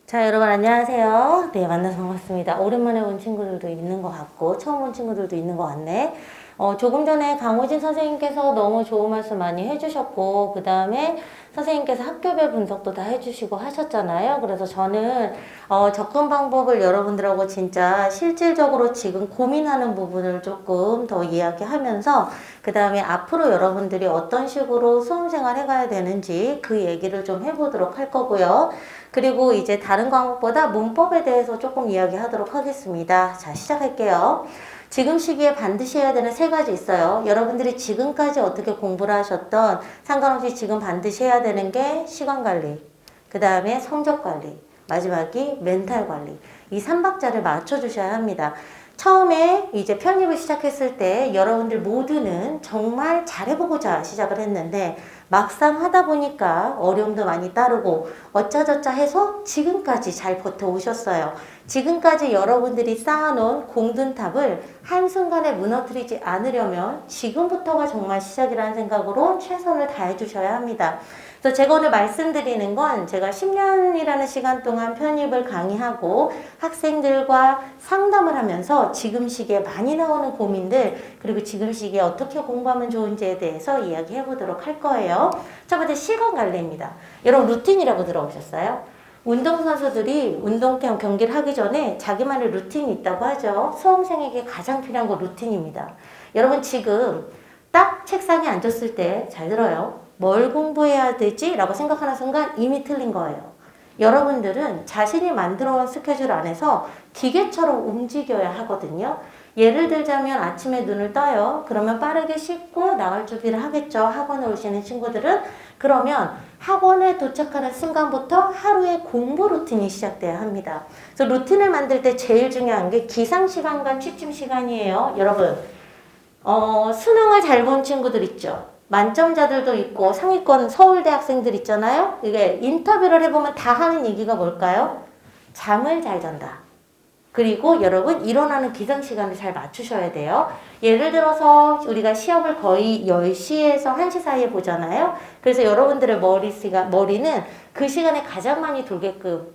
자, 여러분 안녕하세요. 네, 만나서 반갑습니다. 오랜만에 온 친구들도 있는 것 같고 처음 온 친구들도 있는 것 같네. 조금 전에 강호진 선생님께서 너무 좋은 말씀 많이 해주셨고 그 다음에 선생님께서 학교별 분석도 다 해주시고 하셨잖아요. 그래서 저는 접근 방법을 여러분들하고 진짜 실질적으로 지금 고민하는 부분을 조금 더 이야기하면서 그 다음에 앞으로 여러분들이 어떤 식으로 수험생활 해가야 되는지 그 얘기를 좀 해보도록 할 거고요. 그리고 이제 다른 과목보다 문법에 대해서 조금 이야기하도록 하겠습니다. 자, 시작할게요. 지금 시기에 반드시 해야 되는 세 가지 있어요. 여러분들이 지금까지 어떻게 공부를 하셨던 상관없이 지금 반드시 해야 되는 게 시간 관리, 그 다음에 성적 관리, 마지막이 멘탈 관리. 이 3박자를 맞춰주셔야 합니다. 처음에 이제 편입을 시작했을 때 여러분들 모두는 정말 잘해보고자 시작을 했는데 막상 하다 보니까 어려움도 많이 따르고 어쩌저쩌 해서 지금까지 잘 버텨오셨어요. 지금까지 여러분들이 쌓아놓은 공든탑을 한순간에 무너뜨리지 않으려면 지금부터가 정말 시작이라는 생각으로 최선을 다해 주셔야 합니다. 그래서 제가 오늘 말씀드리는 건 제가 10년이라는 시간 동안 편입을 강의하고 학생들과 상담을 하면서 지금 시기에 많이 나오는 고민들 그리고 지금 시기에 어떻게 공부하면 좋은지에 대해서 이야기해 보도록 할 거예요. 첫 번째 시간 관리입니다. 여러분 루틴이라고 들어보셨어요? 운동선수들이 운동 경기를 하기 전에 자기만의 루틴이 있다고 하죠. 수험생에게 가장 필요한 건 루틴입니다. 여러분 지금 딱 책상에 앉았을 때 잘 들어요. 뭘 공부해야 되지? 라고 생각하는 순간 이미 틀린 거예요. 여러분들은 자신이 만들어온 스케줄 안에서 기계처럼 움직여야 하거든요. 예를 들자면 아침에 눈을 떠요. 그러면 빠르게 씻고 나갈 준비를 하겠죠. 학원에 오시는 친구들은. 그러면 학원에 도착하는 순간부터 하루의 공부 루틴이 시작돼야 합니다. 그래서 루틴을 만들 때 제일 중요한 게 기상시간과 취침시간이에요. 여러분, 수능을 잘 본 친구들 있죠? 만점자들도 있고 상위권 서울대 학생들 있잖아요. 이게 인터뷰를 해보면 다 하는 얘기가 뭘까요? 잠을 잘 잔다. 그리고 여러분 일어나는 기상시간을 잘 맞추셔야 돼요. 예를 들어서 우리가 시험을 거의 10시에서 1시 사이에 보잖아요. 그래서 여러분들의 머리는 그 시간에 가장 많이 돌게끔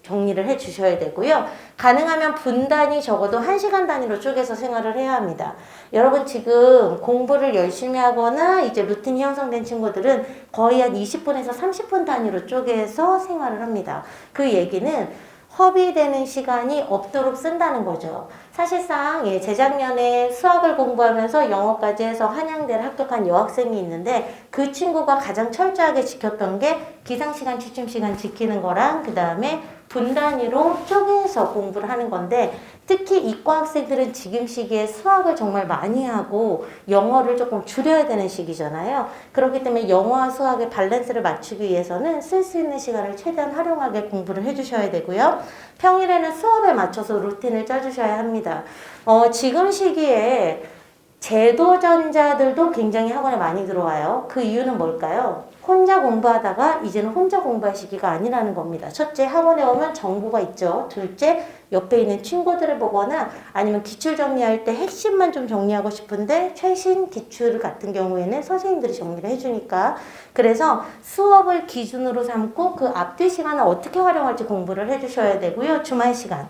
정리를 해 주셔야 되고요. 가능하면 분단이 적어도 1시간 단위로 쪼개서 생활을 해야 합니다. 여러분 지금 공부를 열심히 하거나 이제 루틴이 형성된 친구들은 거의 한 20분에서 30분 단위로 쪼개서 생활을 합니다. 그 얘기는 허비되는 시간이 없도록 쓴다는 거죠. 사실상 재작년에 수학을 공부하면서 영어까지 해서 한양대를 합격한 여학생이 있는데 그 친구가 가장 철저하게 지켰던 게 기상시간, 취침시간 지키는 거랑 그 다음에 분단위로 쪼개서 공부를 하는 건데 특히 이과 학생들은 지금 시기에 수학을 정말 많이 하고 영어를 조금 줄여야 되는 시기잖아요. 그렇기 때문에 영어와 수학의 밸런스를 맞추기 위해서는 쓸 수 있는 시간을 최대한 활용하게 공부를 해주셔야 되고요. 평일에는 수업에 맞춰서 루틴을 짜주셔야 합니다. 지금 시기에 제도전자들도 굉장히 학원에 많이 들어와요. 그 이유는 뭘까요? 혼자 공부하다가 이제는 혼자 공부할 시기가 아니라는 겁니다. 첫째, 학원에 오면 정보가 있죠. 둘째, 옆에 있는 친구들을 보거나 아니면 기출 정리할 때 핵심만 좀 정리하고 싶은데 최신 기출 같은 경우에는 선생님들이 정리를 해주니까 그래서 수업을 기준으로 삼고 그 앞뒤 시간을 어떻게 활용할지 공부를 해주셔야 되고요. 주말 시간.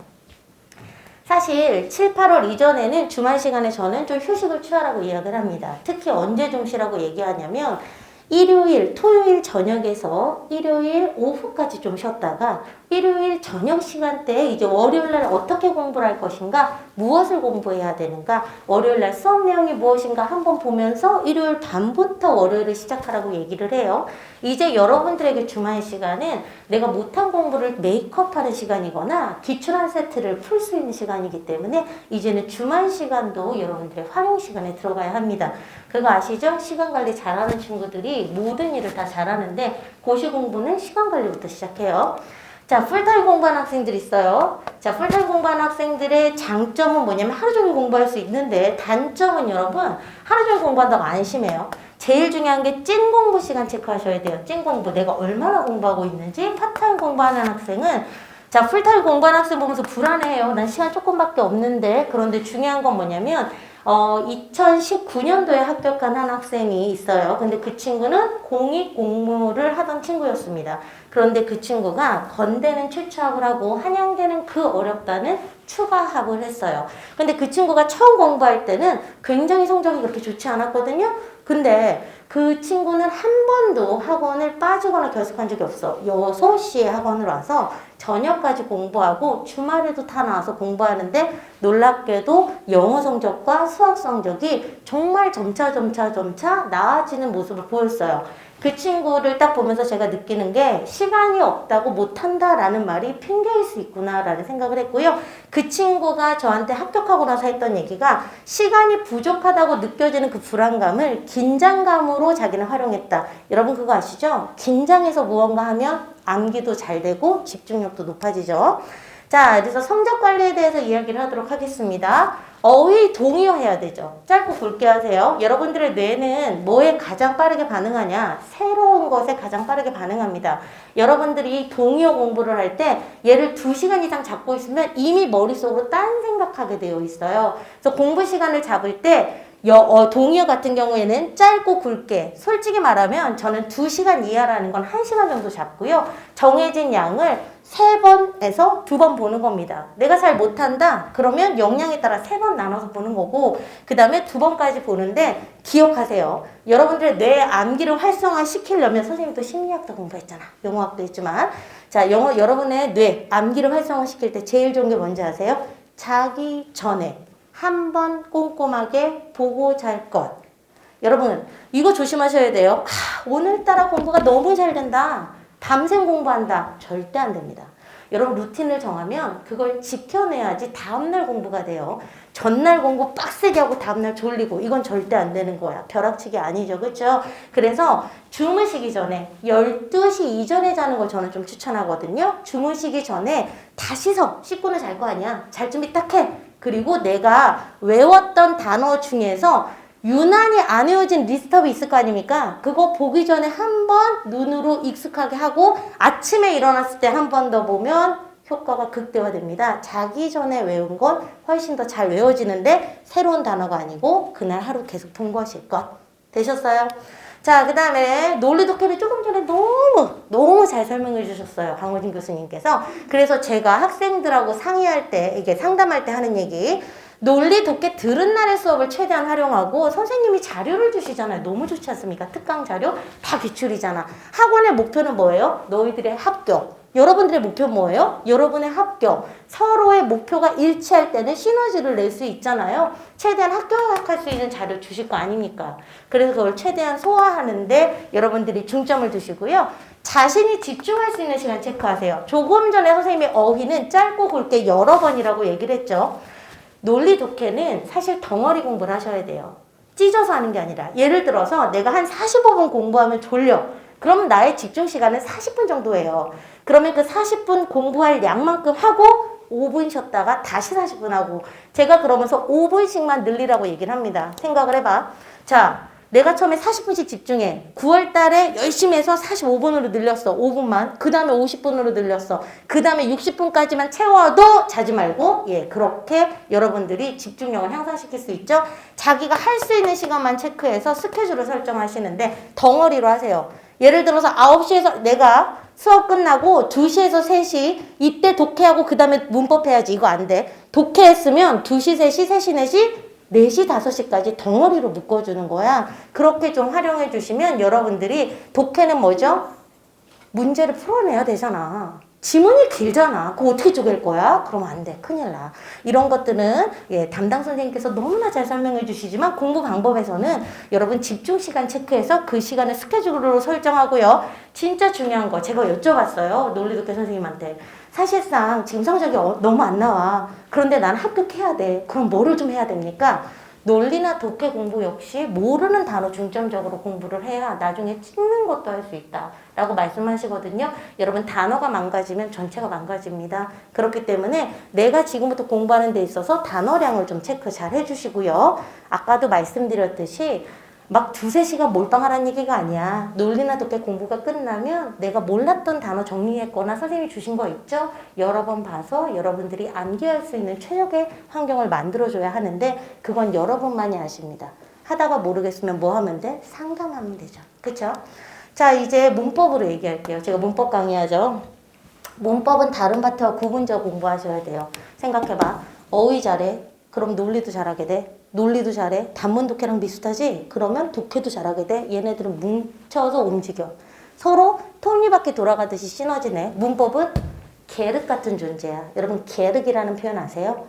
사실 7, 8월 이전에는 주말 시간에 저는 좀 휴식을 취하라고 이야기를 합니다. 특히 언제 좀 쉬라고 얘기하냐면 일요일, 토요일 저녁에서 일요일 오후까지 좀 쉬었다가 일요일 저녁 시간대에 이제 월요일날 어떻게 공부를 할 것인가, 무엇을 공부해야 되는가, 월요일날 수업 내용이 무엇인가 한번 보면서 일요일 밤부터 월요일을 시작하라고 얘기를 해요. 이제 여러분들에게 주말 시간은 내가 못한 공부를 메이크업하는 시간이거나 기출한 세트를 풀 수 있는 시간이기 때문에 이제는 주말 시간도 여러분들의 활용 시간에 들어가야 합니다. 그거 아시죠? 시간 관리 잘하는 친구들이 모든 일을 다 잘하는데 고시 공부는 시간 관리부터 시작해요. 자, 풀타임 공부하는 학생들 있어요. 자, 풀타임 공부하는 학생들의 장점은 뭐냐면 하루 종일 공부할 수 있는데 단점은 여러분 하루 종일 공부한다고 안심해요. 제일 중요한 게 찐 공부 시간 체크하셔야 돼요. 찐 공부. 내가 얼마나 공부하고 있는지. 파타임 공부하는 학생은 자, 풀타임 공부하는 학생 보면서 불안해요. 난 시간 조금밖에 없는데. 그런데 중요한 건 뭐냐면 2019년도에 합격한 한 학생이 있어요. 근데 그 친구는 공익 공무를 하던 친구였습니다. 그런데 그 친구가 건대는 최초합을 하고 한양대는 그 어렵다는 추가합을 했어요. 근데 그 친구가 처음 공부할 때는 굉장히 성적이 그렇게 좋지 않았거든요. 근데 그 친구는 한 번도 학원을 빠지거나 결석한 적이 없어. 6시에 학원을 와서 저녁까지 공부하고 주말에도 다 나와서 공부하는데 놀랍게도 영어 성적과 수학 성적이 정말 점차 나아지는 모습을 보였어요. 그 친구를 딱 보면서 제가 느끼는 게 시간이 없다고 못한다라는 말이 핑계일 수 있구나라는 생각을 했고요. 그 친구가 저한테 합격하고 나서 했던 얘기가 시간이 부족하다고 느껴지는 그 불안감을 긴장감으로 자기는 활용했다. 여러분 그거 아시죠? 긴장해서 무언가 하면 암기도 잘 되고 집중력도 높아지죠. 자, 그래서 성적 관리에 대해서 이야기를 하도록 하겠습니다. 어휘 동의어해야 되죠. 짧고 굵게 하세요. 여러분들의 뇌는 뭐에 가장 빠르게 반응하냐? 새로운 것에 가장 빠르게 반응합니다. 여러분들이 동의어 공부를 할 때 얘를 2시간 이상 잡고 있으면 이미 머릿속으로 딴 생각하게 되어 있어요. 그래서 공부 시간을 잡을 때 동의어 같은 경우에는 짧고 굵게, 솔직히 말하면 저는 2시간 이하라는 건 1시간 정도 잡고요. 정해진 양을 3번에서 2번 보는 겁니다. 내가 잘 못한다? 그러면 역량에 따라 3번 나눠서 보는 거고, 그 다음에 2번까지 보는데, 기억하세요. 여러분들의 뇌 암기를 활성화 시키려면, 선생님도 심리학도 공부했잖아. 영어학도 했지만. 자, 여러분의 뇌 암기를 활성화 시킬 때 제일 좋은 게 뭔지 아세요? 자기 전에 한 번 꼼꼼하게 보고 잘 것. 여러분, 이거 조심하셔야 돼요. 오늘따라 공부가 너무 잘 된다. 밤샘 공부한다. 절대 안 됩니다. 여러분 루틴을 정하면 그걸 지켜내야지 다음날 공부가 돼요. 전날 공부 빡세게 하고 다음날 졸리고 이건 절대 안 되는 거야. 벼락치기 아니죠. 그렇죠? 그래서 주무시기 전에 12시 이전에 자는 걸 저는 좀 추천하거든요. 주무시기 전에 다 씻고는 잘 거 아니야. 잘 준비 딱 해. 그리고 내가 외웠던 단어 중에서 유난히 안 외워진 리스트업이 있을 거 아닙니까? 그거 보기 전에 한 번 눈으로 익숙하게 하고 아침에 일어났을 때 한 번 더 보면 효과가 극대화됩니다. 자기 전에 외운 건 훨씬 더 잘 외워지는데 새로운 단어가 아니고 그날 하루 계속 통과하실 것. 되셨어요? 자, 그 다음에 논리 독해를 조금 전에 너무 잘 설명해 주셨어요. 강호진 교수님께서. 그래서 제가 학생들하고 상의할 때, 이게 상담할 때 하는 얘기, 논리 독해 들은 날의 수업을 최대한 활용하고 선생님이 자료를 주시잖아요. 너무 좋지 않습니까? 특강 자료 다 기출이잖아. 학원의 목표는 뭐예요? 너희들의 합격. 여러분들의 목표 뭐예요? 여러분의 합격. 서로의 목표가 일치할 때는 시너지를 낼 수 있잖아요. 최대한 합격할 수 있는 자료 주실 거 아닙니까? 그래서 그걸 최대한 소화하는데 여러분들이 중점을 두시고요. 자신이 집중할 수 있는 시간 체크하세요. 조금 전에 선생님이 어휘는 짧고 굵게 여러 번이라고 얘기를 했죠. 논리 독해는 사실 덩어리 공부를 하셔야 돼요. 찢어서 하는 게 아니라 예를 들어서 내가 한 45분 공부하면 졸려. 그럼 나의 집중 시간은 40분 정도예요. 그러면 그 40분 공부할 양만큼 하고 5분 쉬었다가 다시 40분 하고 제가 그러면서 5분씩만 늘리라고 얘기를 합니다. 생각을 해봐. 자, 내가 처음에 40분씩 집중해. 9월 달에 열심히 해서 45분으로 늘렸어. 5분만. 그 다음에 50분으로 늘렸어. 그 다음에 60분까지만 채워도 자지 말고, 예, 그렇게 여러분들이 집중력을 향상시킬 수 있죠. 자기가 할 수 있는 시간만 체크해서 스케줄을 설정하시는데 덩어리로 하세요. 예를 들어서 9시에서 내가 수업 끝나고 2시에서 3시 이때 독해하고 그 다음에 문법 해야지. 이거 안 돼. 독해했으면 2시, 3시, 3시, 4시 4시, 5시까지 덩어리로 묶어주는 거야. 그렇게 좀 활용해 주시면 여러분들이 독해는 뭐죠? 문제를 풀어내야 되잖아. 지문이 길잖아. 그거 어떻게 쪼갤 거야? 그러면 안 돼. 큰일 나. 이런 것들은 예, 담당 선생님께서 너무나 잘 설명해 주시지만 공부 방법에서는 여러분 집중 시간 체크해서 그 시간을 스케줄로 설정하고요. 진짜 중요한 거 제가 여쭤봤어요. 논리독해 선생님한테. 사실상 지금 성적이 너무 안 나와. 그런데 난 합격해야 돼. 그럼 뭐를 좀 해야 됩니까? 논리나 독해 공부 역시 모르는 단어 중점적으로 공부를 해야 나중에 찍는 것도 할 수 있다 라고 말씀하시거든요. 여러분 단어가 망가지면 전체가 망가집니다. 그렇기 때문에 내가 지금부터 공부하는 데 있어서 단어량을 좀 체크 잘 해주시고요. 아까도 말씀드렸듯이 막 두세 시간 몰빵하라는 얘기가 아니야. 논리나 독해 공부가 끝나면 내가 몰랐던 단어 정리했거나 선생님이 주신 거 있죠? 여러 번 봐서 여러분들이 암기할 수 있는 최적의 환경을 만들어줘야 하는데 그건 여러분만이 아십니다. 하다가 모르겠으면 뭐 하면 돼? 상담하면 되죠. 그쵸? 자, 이제 문법으로 얘기할게요. 제가 문법 강의하죠. 문법은 다른 파트와 구분져 공부하셔야 돼요. 생각해봐. 어휘 잘해. 그럼 논리도 잘하게 돼. 논리도 잘해. 단문 독해랑 비슷하지? 그러면 독해도 잘하게 돼. 얘네들은 뭉쳐서 움직여. 서로 톱니바퀴 돌아가듯이 시너지네. 문법은 계륵 같은 존재야. 여러분 계륵이라는 표현 아세요?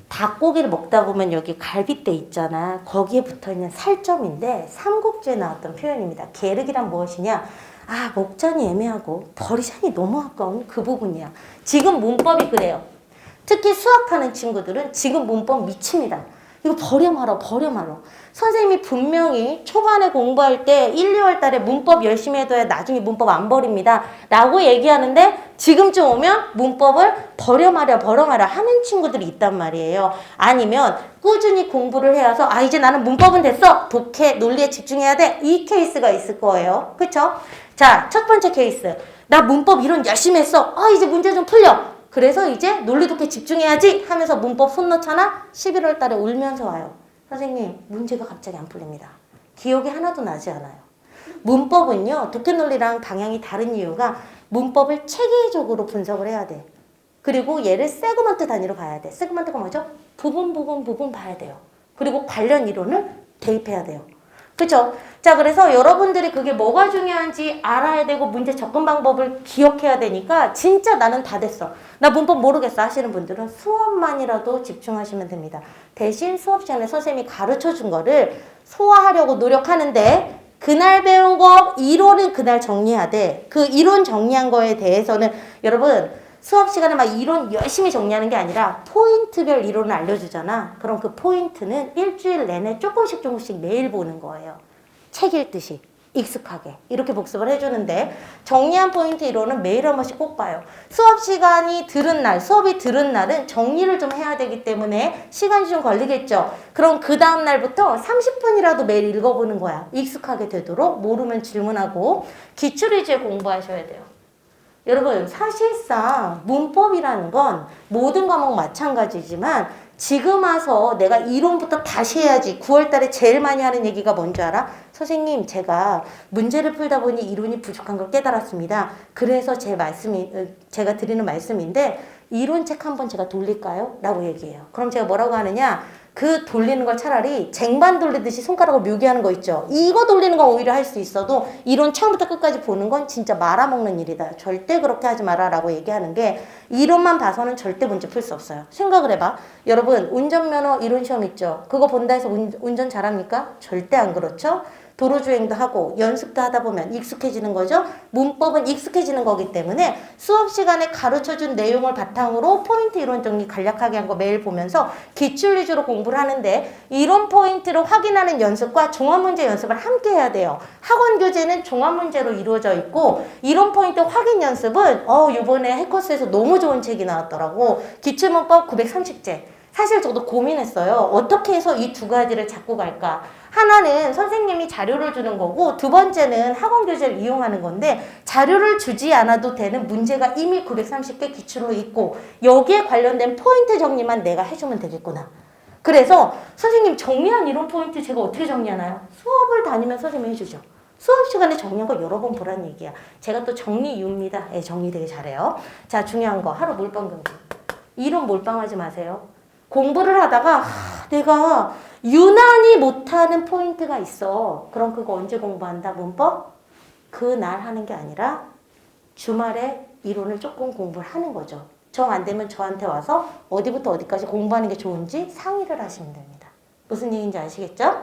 닭고기를 먹다 보면 여기 갈빗대 있잖아. 거기에 붙어있는 살점인데 삼국지에 나왔던 표현입니다. 계륵이란 무엇이냐? 아, 먹자니 애매하고 버리자니 너무 아까운 그 부분이야. 지금 문법이 그래요. 특히 수학하는 친구들은 지금 문법 미칩니다. 이거 버려 말어, 버려 말어. 선생님이 분명히 초반에 공부할 때 1, 2월 달에 문법 열심히 해둬야 나중에 문법 안 버립니다. 라고 얘기하는데 지금쯤 오면 문법을 버려 말어, 버려 말어 하는 친구들이 있단 말이에요. 아니면 꾸준히 공부를 해와서 아, 이제 나는 문법은 됐어. 독해, 논리에 집중해야 돼. 이 케이스가 있을 거예요. 그쵸? 자, 첫 번째 케이스. 나 문법 이론 열심히 했어. 아, 이제 문제 좀 풀려. 그래서 이제 논리 독해 집중해야지 하면서 문법 손 넣잖아. 11월 달에 울면서 와요. 선생님, 문제가 갑자기 안 풀립니다. 기억이 하나도 나지 않아요. 문법은요, 독해 논리랑 방향이 다른 이유가 문법을 체계적으로 분석을 해야 돼. 그리고 얘를 세그먼트 단위로 봐야 돼. 세그먼트가 뭐죠? 부분 봐야 돼요. 그리고 관련 이론을 대입해야 돼요. 그쵸? 자, 그래서 여러분들이 그게 뭐가 중요한지 알아야 되고 문제 접근 방법을 기억해야 되니까 진짜 나는 다 됐어. 나 문법 모르겠어 하시는 분들은 수업만이라도 집중하시면 됩니다. 대신 수업 시간에 선생님이 가르쳐 준 거를 소화하려고 노력하는데 그날 배운 거 이론은 그날 정리해야 돼. 그 이론 정리한 거에 대해서는 여러분 수업 시간에 막 이론 열심히 정리하는 게 아니라 포인트별 이론을 알려주잖아. 그럼 그 포인트는 일주일 내내 조금씩 매일 보는 거예요. 책 읽듯이 익숙하게 이렇게 복습을 해주는데 정리한 포인트 이론은 매일 한 번씩 꼭 봐요. 수업 시간이 들은 날, 수업이 들은 날은 정리를 좀 해야 되기 때문에 시간이 좀 걸리겠죠. 그럼 그 다음 날부터 30분이라도 매일 읽어보는 거야. 익숙하게 되도록 모르면 질문하고 기출 위주의 공부하셔야 돼요. 여러분 사실상 문법이라는 건 모든 과목 마찬가지지만 지금 와서 내가 이론부터 다시 해야지 9월 달에 제일 많이 하는 얘기가 뭔지 알아? 선생님 제가 문제를 풀다 보니 이론이 부족한 걸 깨달았습니다. 그래서 제가 드리는 말씀인데 이론책 한번 제가 돌릴까요? 라고 얘기해요. 그럼 제가 뭐라고 하느냐? 그 돌리는 걸 차라리 쟁반 돌리듯이 손가락으로 묘기하는 거 있죠. 이거 돌리는 건 오히려 할 수 있어도 이론 처음부터 끝까지 보는 건 진짜 말아먹는 일이다. 절대 그렇게 하지 마라 라고 얘기하는 게 이론만 봐서는 절대 문제 풀 수 없어요. 생각을 해봐. 여러분 운전면허 이론 시험 있죠. 그거 본다 해서 운전 잘합니까? 절대 안 그렇죠. 도로주행도 하고 연습도 하다 보면 익숙해지는 거죠. 문법은 익숙해지는 거기 때문에 수업 시간에 가르쳐준 내용을 바탕으로 포인트 이론 정리 간략하게 한 거 매일 보면서 기출 위주로 공부를 하는데 이론 포인트를 확인하는 연습과 종합문제 연습을 함께 해야 돼요. 학원 교재는 종합문제로 이루어져 있고 이론 포인트 확인 연습은 이번에 해커스에서 너무 좋은 책이 나왔더라고. 기출문법 930제. 사실 저도 고민했어요. 어떻게 해서 이 두 가지를 잡고 갈까? 하나는 선생님이 자료를 주는 거고 두 번째는 학원 교재를 이용하는 건데 자료를 주지 않아도 되는 문제가 이미 930개 기출로 있고 여기에 관련된 포인트 정리만 내가 해주면 되겠구나. 그래서 선생님 정리한 이론 포인트 제가 어떻게 정리하나요? 수업을 다니면 선생님이 해주죠. 수업 시간에 정리한 거 여러 번 보란 얘기야. 제가 또 정리유입니다. 예, 정리 되게 잘해요. 자, 중요한 거 하루 몰빵 금지. 이론 몰빵하지 마세요. 공부를 하다가 내가 유난히 못하는 포인트가 있어. 그럼 그거 언제 공부한다? 문법? 그날 하는 게 아니라 주말에 이론을 조금 공부를 하는 거죠. 정 안 되면 저한테 와서 어디부터 어디까지 공부하는 게 좋은지 상의를 하시면 됩니다. 무슨 얘기인지 아시겠죠?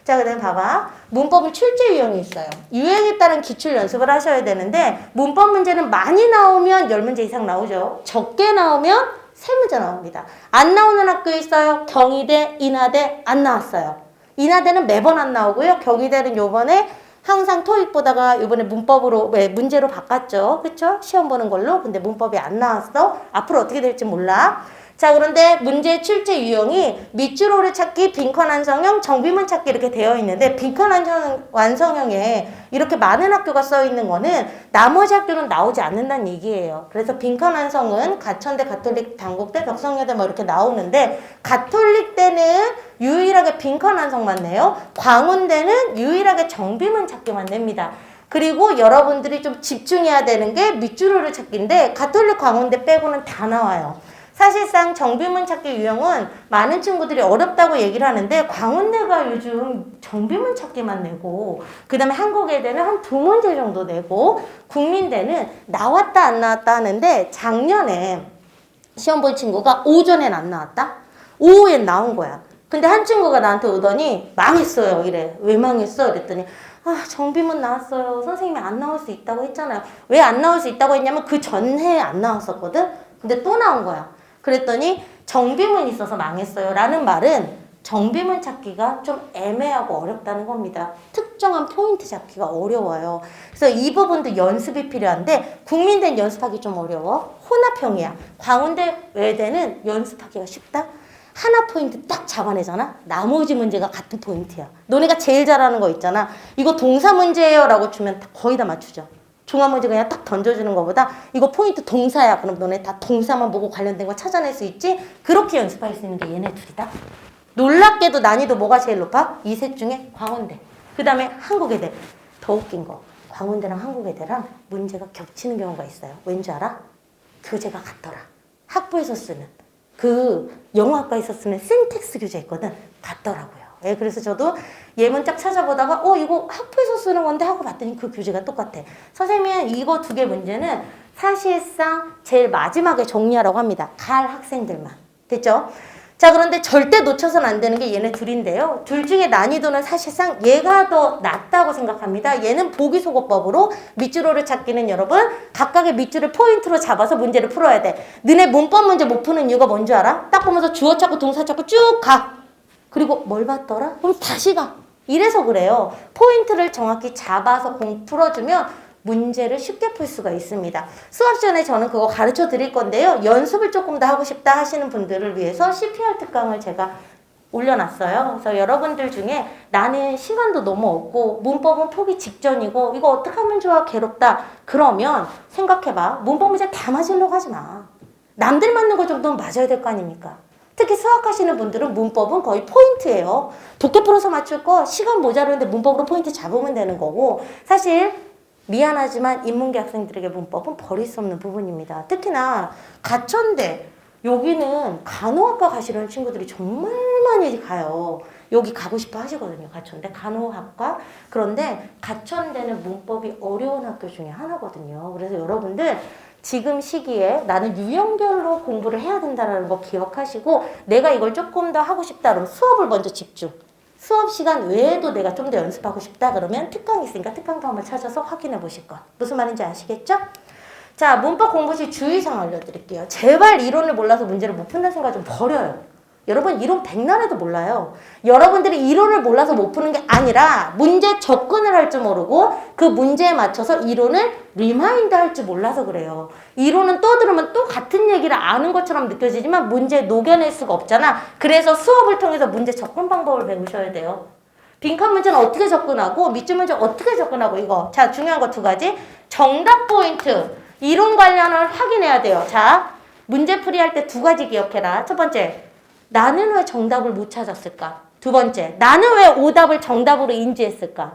자, 그 다음에 봐봐. 문법은 출제 유형이 있어요. 유형에 따른 기출 연습을 하셔야 되는데 문법 문제는 많이 나오면 10문제 이상 나오죠. 적게 나오면 3문제 나옵니다. 안 나오는 학교 있어요. 경희대, 인하대 안 나왔어요. 인하대는 매번 안 나오고요. 경희대는 요번에 항상 토익 보다가 요번에 문법으로 문제로 바꿨죠. 그쵸? 시험 보는 걸로. 근데 문법이 안 나왔어. 앞으로 어떻게 될지 몰라. 자, 그런데 문제 출제 유형이 밑줄 오를 찾기, 빈칸 완성형, 정비문 찾기 이렇게 되어 있는데 빈칸 완성형에 이렇게 많은 학교가 써 있는 거는 나머지 학교는 나오지 않는다는 얘기예요. 그래서 빈칸 완성은 가천대, 가톨릭, 단국대, 덕성여대 뭐 이렇게 나오는데 가톨릭대는 유일하게 빈칸 완성만 내요. 광운대는 유일하게 정비문 찾기만 냅니다. 그리고 여러분들이 좀 집중해야 되는 게 밑줄 오를 찾기인데 가톨릭, 광운대 빼고는 다 나와요. 사실상 정비문 찾기 유형은 많은 친구들이 어렵다고 얘기를 하는데 광운대가 요즘 정비문 찾기만 내고 그 다음에 한국외대는 한 2문제 정도 내고 국민대는 나왔다 안 나왔다 하는데 작년에 시험 본 친구가 오전엔 안 나왔다? 오후엔 나온 거야. 근데 한 친구가 나한테 오더니 망했어요 이래. 왜 망했어? 이랬더니 정비문 나왔어요. 선생님이 안 나올 수 있다고 했잖아요. 왜 안 나올 수 있다고 했냐면 그 전해에 안 나왔었거든? 근데 또 나온 거야. 그랬더니 정비문 있어서 망했어요 라는 말은 정비문 찾기가 좀 애매하고 어렵다는 겁니다. 특정한 포인트 잡기가 어려워요. 그래서 이 부분도 연습이 필요한데 국민대는 연습하기 좀 어려워. 혼합형이야. 광운대, 외대는 연습하기가 쉽다. 하나 포인트 딱 잡아내잖아. 나머지 문제가 같은 포인트야. 너네가 제일 잘하는 거 있잖아. 이거 동사 문제예요 라고 주면 거의 다 맞추죠. 종합 문제 그냥 딱 던져주는 것보다 이거 포인트 동사야. 그럼 너네 다 동사만 보고 관련된 거 찾아낼 수 있지? 그렇게 연습할 수 있는 게 얘네 둘이다. 놀랍게도 난이도 뭐가 제일 높아? 이 셋 중에 광운대. 그 다음에 한국외대. 더 웃긴 거. 광운대랑 한국외대랑 문제가 겹치는 경우가 있어요. 왠지 알아? 교재가 같더라. 학부에서 쓰는. 그 영어학과에서 쓰는 신텍스 교재 있거든. 같더라고요. 예, 그래서 저도 예문 쫙 찾아보다가 이거 학부에서 쓰는 건데 하고 봤더니 그 교재가 똑같아. 선생님은 이거 2개 문제는 사실상 제일 마지막에 정리하라고 합니다. 갈 학생들만. 됐죠? 자, 그런데 절대 놓쳐서는 안 되는 게 얘네 둘인데요. 둘 중에 난이도는 사실상 얘가 더 낫다고 생각합니다. 얘는 보기속어법으로 밑줄오를 찾기는 여러분 각각의 밑줄을 포인트로 잡아서 문제를 풀어야 돼. 너네 문법 문제 못 푸는 이유가 뭔지 알아? 딱 보면서 주어 찾고 동사 찾고 쭉 가. 그리고 뭘 봤더라? 그럼 다시 가. 이래서 그래요. 포인트를 정확히 잡아서 풀어주면 문제를 쉽게 풀 수가 있습니다. 수업 시간에 저는 그거 가르쳐 드릴 건데요. 연습을 조금 더 하고 싶다 하시는 분들을 위해서 CPR 특강을 제가 올려놨어요. 그래서 여러분들 중에 나는 시간도 너무 없고 문법은 포기 직전이고 이거 어떻게 하면 좋아? 괴롭다. 그러면 생각해봐. 문법 문제 다 맞으려고 하지 마. 남들 맞는 거 정도는 맞아야 될 거 아닙니까? 특히 수학하시는 분들은 문법은 거의 포인트예요. 독해 풀어서 맞출 거 시간 모자르는데 문법으로 포인트 잡으면 되는 거고 사실 미안하지만 인문계 학생들에게 문법은 버릴 수 없는 부분입니다. 특히나 가천대 여기는 간호학과 가시는 친구들이 정말 많이 가요. 여기 가고 싶어 하시거든요. 가천대 간호학과. 그런데 가천대는 문법이 어려운 학교 중에 하나거든요. 그래서 여러분들 지금 시기에 나는 유형별로 공부를 해야 된다는 거 기억하시고 내가 이걸 조금 더 하고 싶다 그러면 수업을 먼저 집중. 수업 시간 외에도 내가 좀 더 연습하고 싶다 그러면 특강이 있으니까 특강도 한번 찾아서 확인해 보실 것. 무슨 말인지 아시겠죠? 자, 문법 공부 시 주의사항 알려드릴게요. 제발 이론을 몰라서 문제를 못 푼다는 생각 좀 버려요. 여러분 이론 백날해도 몰라요. 여러분들이 이론을 몰라서 못 푸는 게 아니라 문제 접근을 할 줄 모르고 그 문제에 맞춰서 이론을 리마인드 할 줄 몰라서 그래요. 이론은 또 들으면 또 같은 얘기를 아는 것처럼 느껴지지만 문제에 녹여낼 수가 없잖아. 그래서 수업을 통해서 문제 접근 방법을 배우셔야 돼요. 빈칸 문제는 어떻게 접근하고 밑줄 문제 어떻게 접근하고 이거. 자, 중요한 거 2가지. 정답 포인트. 이론 관련을 확인해야 돼요. 자, 문제풀이 할 때 2가지 기억해라. 첫 번째. 나는 왜 정답을 못 찾았을까? 2번째, 나는 왜 오답을 정답으로 인지했을까?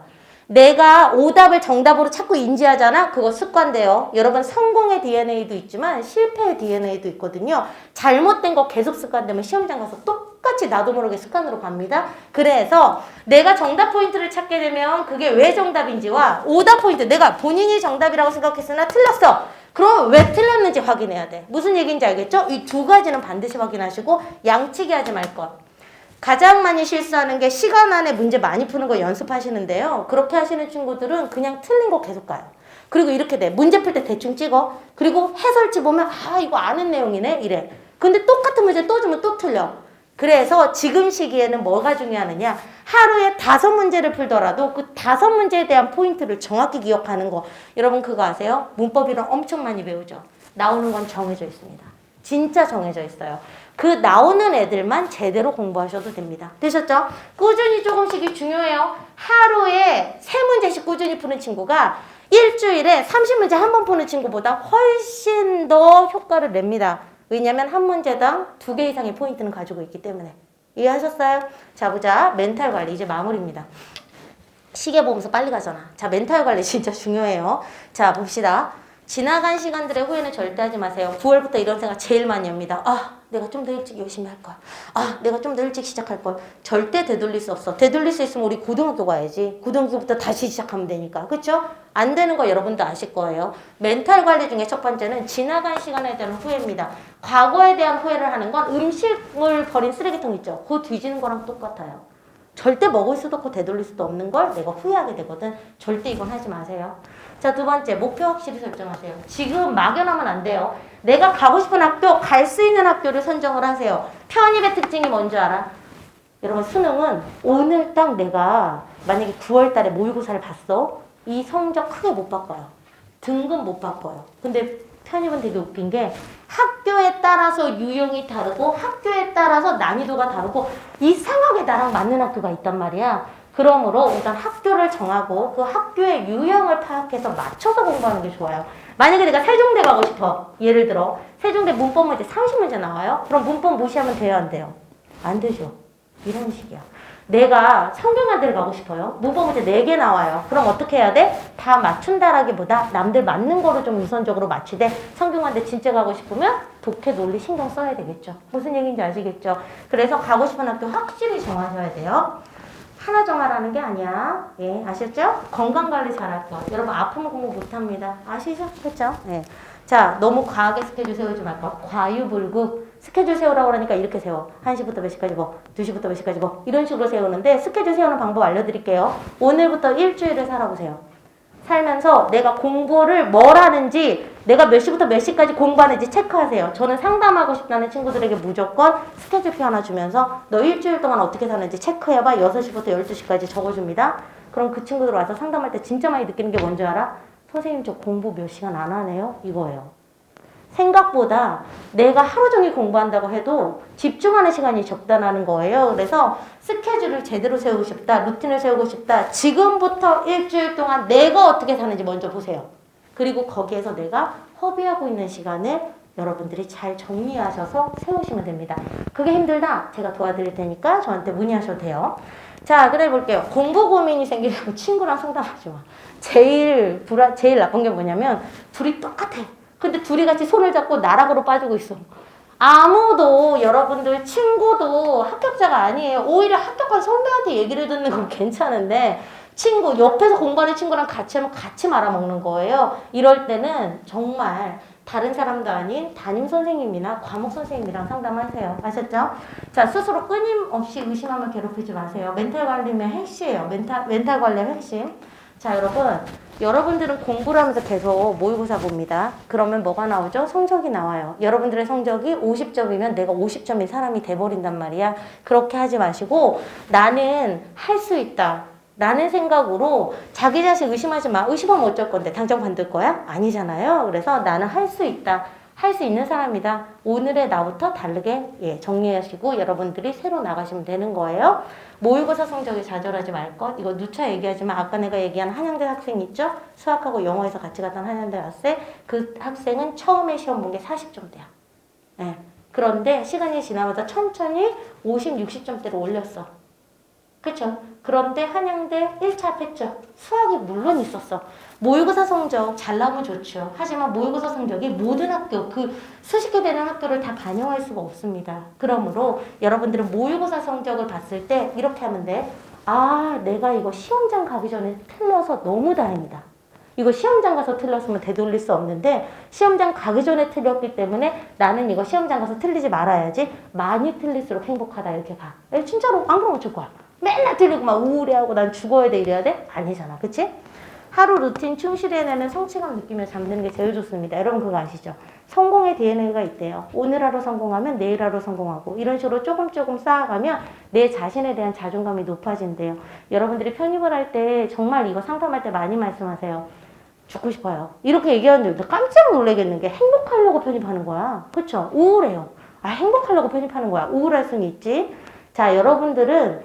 내가 오답을 정답으로 자꾸 인지하잖아? 그거 습관돼요. 여러분 성공의 DNA도 있지만 실패의 DNA도 있거든요. 잘못된 거 계속 습관되면 시험장 가서 똑같이 나도 모르게 습관으로 갑니다. 그래서 내가 정답 포인트를 찾게 되면 그게 왜 정답인지와 오답 포인트, 내가 본인이 정답이라고 생각했으나 틀렸어. 그럼 왜 틀렸는지 확인해야 돼. 무슨 얘기인지 알겠죠? 이 2가지는 반드시 확인하시고 양치기 하지 말 것. 가장 많이 실수하는 게 시간 안에 문제 많이 푸는 거 연습하시는데요. 그렇게 하시는 친구들은 그냥 틀린 거 계속 가요. 그리고 이렇게 돼. 문제 풀 때 대충 찍어. 그리고 해설지 보면 이거 아는 내용이네 이래. 근데 똑같은 문제 또 주면 또 틀려. 그래서 지금 시기에는 뭐가 중요하느냐. 하루에 5문제를 풀더라도 그 5문제에 대한 포인트를 정확히 기억하는 거. 여러분 그거 아세요? 문법이랑 엄청 많이 배우죠. 나오는 건 정해져 있습니다. 진짜 정해져 있어요. 그 나오는 애들만 제대로 공부하셔도 됩니다. 되셨죠? 꾸준히 조금씩이 중요해요. 하루에 3문제씩 꾸준히 푸는 친구가 일주일에 30문제 한 번 푸는 친구보다 훨씬 더 효과를 냅니다. 왜냐면 한 문제당 2개 이상의 포인트는 가지고 있기 때문에. 이해하셨어요? 자, 보자. 멘탈 관리 이제 마무리입니다. 시계 보면서 빨리 가잖아. 자, 멘탈 관리 진짜 중요해요. 자, 봅시다. 지나간 시간들의 후회는 절대 하지 마세요. 9월부터 이런 생각 제일 많이 합니다. 아, 내가 좀 더 일찍 열심히 할 걸. 아, 내가 좀 더 일찍 시작할 걸. 절대 되돌릴 수 없어. 되돌릴 수 있으면 우리 고등학교 가야지. 고등학교부터 다시 시작하면 되니까. 그쵸? 안 되는 거 여러분도 아실 거예요. 멘탈 관리 중에 첫 번째는 지나간 시간에 대한 후회입니다. 과거에 대한 후회를 하는 건 음식을 버린 쓰레기통 있죠. 그거 뒤지는 거랑 똑같아요. 절대 먹을 수도 없고 되돌릴 수도 없는 걸 내가 후회하게 되거든. 절대 이건 하지 마세요. 자, 두 번째, 목표 확실히 설정하세요. 지금 막연하면 안 돼요. 내가 가고 싶은 학교, 갈 수 있는 학교를 선정을 하세요. 편입의 특징이 뭔지 알아? 여러분, 수능은 오늘 딱 내가 만약에 9월 달에 모의고사를 봤어. 이 성적 크게 못 바꿔요. 등급 못 바꿔요. 근데 편입은 되게 웃긴 게 학교에 따라서 유형이 다르고 학교에 따라서 난이도가 다르고 이상하게 나랑 맞는 학교가 있단 말이야. 그러므로 일단 학교를 정하고 그 학교의 유형을 파악해서 맞춰서 공부하는 게 좋아요. 만약에 내가 세종대 가고 싶어. 예를 들어 세종대 문법 문제 30문제 나와요. 그럼 문법 무시하면 돼요, 안 돼요? 안 되죠. 이런 식이야. 내가 성균관대를 가고 싶어요. 문법 문제 4개 나와요. 그럼 어떻게 해야 돼? 다 맞춘다라기보다 남들 맞는 거를 좀 우선적으로 맞추되 성균관대 진짜 가고 싶으면 독해 논리 신경 써야 되겠죠. 무슨 얘기인지 아시겠죠? 그래서 가고 싶은 학교 확실히 정하셔야 돼요. 하나 정하라는 게 아니야. 예, 아셨죠? 건강관리 잘할 거. 여러분 아프면 공부 못합니다. 아시죠? 그렇죠? 예. 자, 너무 과하게 스케줄 세우지 말고 과유불급. 스케줄 세우라고 그러니까 이렇게 세워. 1시부터 몇 시까지 뭐, 2시부터 몇 시까지 뭐 이런 식으로 세우는데 스케줄 세우는 방법 알려드릴게요. 오늘부터 일주일을 살아보세요. 살면서 내가 공부를 뭘 하는지 내가 몇 시부터 몇 시까지 공부하는지 체크하세요. 저는 상담하고 싶다는 친구들에게 무조건 스케줄표 하나 주면서 너 일주일 동안 어떻게 사는지 체크해봐. 6시부터 12시까지 적어줍니다. 그럼 그 친구들 와서 상담할 때 진짜 많이 느끼는 게 뭔지 알아? 선생님 저 공부 몇 시간 안 하네요? 이거예요. 생각보다 내가 하루 종일 공부한다고 해도 집중하는 시간이 적다라는 거예요. 그래서 스케줄을 제대로 세우고 싶다, 루틴을 세우고 싶다. 지금부터 일주일 동안 내가 어떻게 사는지 먼저 보세요. 그리고 거기에서 내가 허비하고 있는 시간을 여러분들이 잘 정리하셔서 세우시면 됩니다. 그게 힘들다? 제가 도와드릴 테니까 저한테 문의하셔도 돼요. 자, 그래 볼게요. 공부 고민이 생기면 친구랑 상담하지 마. 제일 나쁜 게 뭐냐면 둘이 똑같아. 근데 둘이 같이 손을 잡고 나락으로 빠지고 있어. 아무도 여러분들 친구도 합격자가 아니에요. 오히려 합격한 선배한테 얘기를 듣는 건 괜찮은데 친구 옆에서 공부하는 친구랑 같이 하면 같이 말아먹는 거예요. 이럴 때는 정말 다른 사람도 아닌 담임 선생님이나 과목 선생님이랑 상담하세요. 아셨죠? 자, 스스로 끊임없이 의심하며 괴롭히지 마세요. 멘탈 관리의 핵심이에요. 멘탈 관리의 핵심. 자, 여러분들은 공부를 하면서 계속 모의고사 봅니다. 그러면 뭐가 나오죠? 성적이 나와요. 여러분들의 성적이 50점이면 내가 50점인 사람이 돼버린단 말이야. 그렇게 하지 마시고 나는 할 수 있다. 라는 생각으로 자기 자신 의심하지 마. 의심하면 어쩔 건데 당장 관둘 거야? 아니잖아요. 그래서 나는 할 수 있다. 할 수 있는 사람이다. 오늘의 나부터 다르게 정리하시고 여러분들이 새로 나가시면 되는 거예요. 모의고사 성적이 좌절하지 말 것. 이거 누차 얘기하지만 아까 내가 얘기한 한양대 학생 있죠? 수학하고 영어에서 같이 갔던 한양대 학생. 그 학생은 처음에 시험 본 게 40점대야. 네. 그런데 시간이 지나면서 천천히 50, 60점대로 올렸어. 그쵸? 그런데 한양대 1차 합했죠. 수학이 물론 있었어. 모의고사 성적 잘 나오면 좋죠. 하지만 모의고사 성적이 모든 학교, 그 수십 개 되는 학교를 다 반영할 수가 없습니다. 그러므로 여러분들은 모의고사 성적을 봤을 때 이렇게 하면 돼. 아, 내가 이거 시험장 가기 전에 틀려서 너무 다행이다. 이거 시험장 가서 틀렸으면 되돌릴 수 없는데 시험장 가기 전에 틀렸기 때문에 나는 이거 시험장 가서 틀리지 말아야지. 많이 틀릴수록 행복하다 이렇게 가. 진짜로 안 그러면 어쩔 거야. 맨날 틀리고 막 우울해하고 난 죽어야 돼 이래야 돼? 아니잖아. 그치? 하루 루틴 충실히 해내는 성취감 느끼며 잠드는 게 제일 좋습니다. 여러분 그거 아시죠? 성공의 DNA가 있대요. 오늘 하루 성공하면 내일 하루 성공하고 이런 식으로 조금 쌓아가면 내 자신에 대한 자존감이 높아진대요. 여러분들이 편입을 할 때 정말 이거 상담할 때 많이 말씀하세요. 죽고 싶어요. 이렇게 얘기하는데 깜짝 놀라겠는 게 행복하려고 편입하는 거야. 그쵸? 우울해요. 아, 행복하려고 편입하는 거야. 우울할 수는 있지. 자, 여러분들은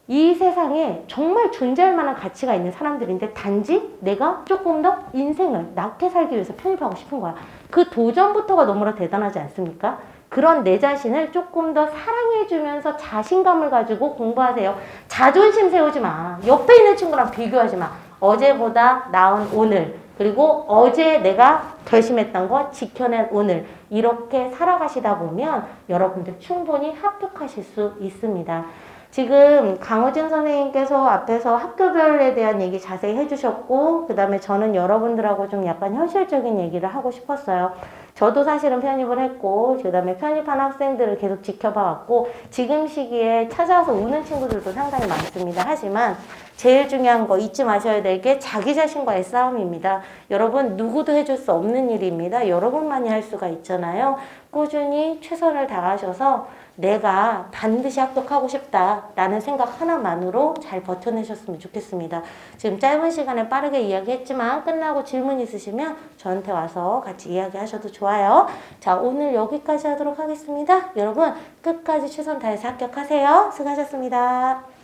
이 세상에 정말 존재할 만한 가치가 있는 사람들인데 단지 내가 조금 더 인생을 낫게 살기 위해서 편입하고 싶은 거야. 그 도전부터가 너무나 대단하지 않습니까? 그런 내 자신을 조금 더 사랑해주면서 자신감을 가지고 공부하세요. 자존심 세우지 마. 옆에 있는 친구랑 비교하지 마. 어제보다 나은 오늘, 그리고 어제 내가 결심했던 거 지켜낸 오늘, 이렇게 살아가시다 보면 여러분들 충분히 합격하실 수 있습니다. 지금 강우진 선생님께서 앞에서 학교별에 대한 얘기 자세히 해주셨고, 그 다음에 저는 여러분들하고 좀 약간 현실적인 얘기를 하고 싶었어요. 저도 사실은 편입을 했고, 그 다음에 편입한 학생들을 계속 지켜봐 왔고, 지금 시기에 찾아와서 우는 친구들도 상당히 많습니다. 하지만 제일 중요한 거 잊지 마셔야 될 게 자기 자신과의 싸움입니다. 여러분, 누구도 해줄 수 없는 일입니다. 여러분만이 할 수가 있잖아요. 꾸준히 최선을 다하셔서 내가 반드시 합격하고 싶다라는 생각 하나만으로 잘 버텨내셨으면 좋겠습니다. 지금 짧은 시간에 빠르게 이야기했지만 끝나고 질문 있으시면 저한테 와서 같이 이야기하셔도 좋아요. 자, 오늘 여기까지 하도록 하겠습니다. 여러분 끝까지 최선 다해서 합격하세요. 수고하셨습니다.